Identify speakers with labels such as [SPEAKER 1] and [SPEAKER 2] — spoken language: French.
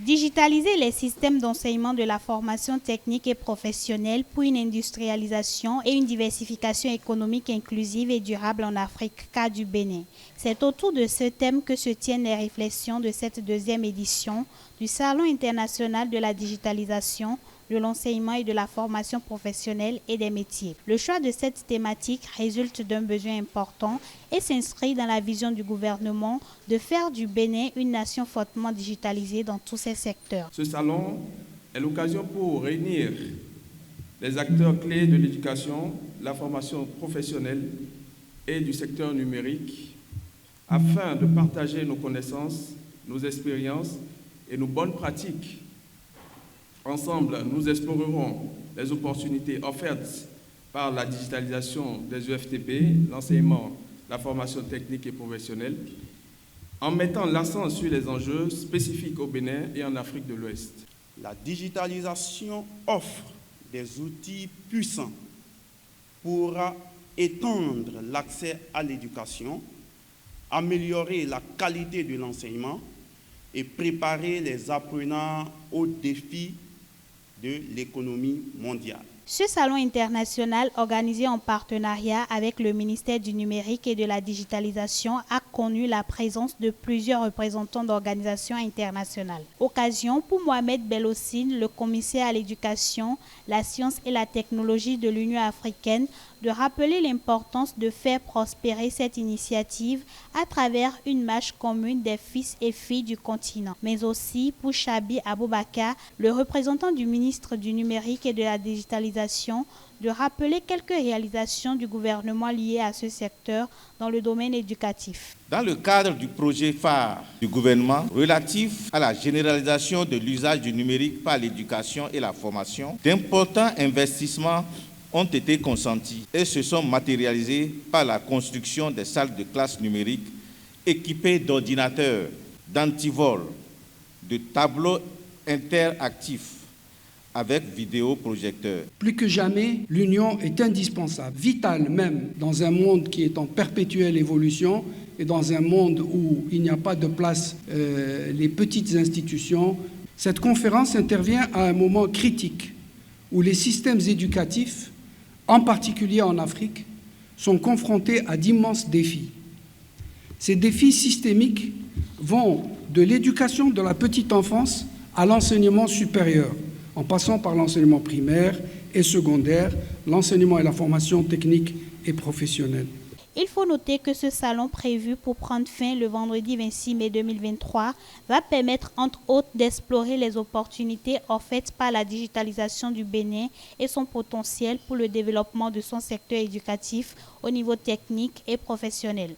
[SPEAKER 1] Digitaliser les systèmes d'enseignement de la formation technique et professionnelle pour une industrialisation et une diversification économique inclusive et durable en Afrique, cas du Bénin. C'est autour de ce thème que se tiennent les réflexions de cette deuxième édition du Salon international de la digitalisation, de l'enseignement et de la formation professionnelle et des métiers. Le choix de cette thématique résulte d'un besoin important et s'inscrit dans la vision du gouvernement de faire du Bénin une nation fortement digitalisée dans tous ses secteurs.
[SPEAKER 2] Ce salon est l'occasion pour réunir les acteurs clés de l'éducation, la formation professionnelle et du secteur numérique afin de partager nos connaissances, nos expériences et nos bonnes pratiques. Ensemble, nous explorerons les opportunités offertes par la digitalisation des EFTP, l'enseignement, la formation technique et professionnelle, en mettant l'accent sur les enjeux spécifiques au Bénin et en Afrique de l'Ouest.
[SPEAKER 3] La digitalisation offre des outils puissants pour étendre l'accès à l'éducation, améliorer la qualité de l'enseignement et préparer les apprenants aux défis de l'économie mondiale.
[SPEAKER 1] Ce salon international, organisé en partenariat avec le ministère du Numérique et de la Digitalisation, a connu la présence de plusieurs représentants d'organisations internationales. Occasion pour Mohamed Bellossine, le commissaire à l'éducation, la science et la technologie de l'Union africaine, de rappeler l'importance de faire prospérer cette initiative à travers une marche commune des fils et filles du continent. Mais aussi pour Chabi Aboubakar, le représentant du ministre du Numérique et de la Digitalisation, de rappeler quelques réalisations du gouvernement liées à ce secteur dans le domaine éducatif.
[SPEAKER 4] Dans le cadre du projet phare du gouvernement relatif à la généralisation de l'usage du numérique par l'éducation et la formation, d'importants investissements ont été consentis et se sont matérialisés par la construction des salles de classe numériques équipées d'ordinateurs, d'antivol, de tableaux interactifs avec vidéoprojecteurs.
[SPEAKER 5] Plus que jamais, l'union est indispensable, vitale même, dans un monde qui est en perpétuelle évolution et dans un monde où il n'y a pas de place les petites institutions. Cette conférence intervient à un moment critique où les systèmes éducatifs, en particulier en Afrique, sont confrontés à d'immenses défis. Ces défis systémiques vont de l'éducation de la petite enfance à l'enseignement supérieur, en passant par l'enseignement primaire et secondaire, l'enseignement et la formation technique et professionnelle.
[SPEAKER 1] Il faut noter que ce salon prévu pour prendre fin le vendredi 26 mai 2023 va permettre entre autres d'explorer les opportunités offertes par la digitalisation du Bénin et son potentiel pour le développement de son secteur éducatif au niveau technique et professionnel.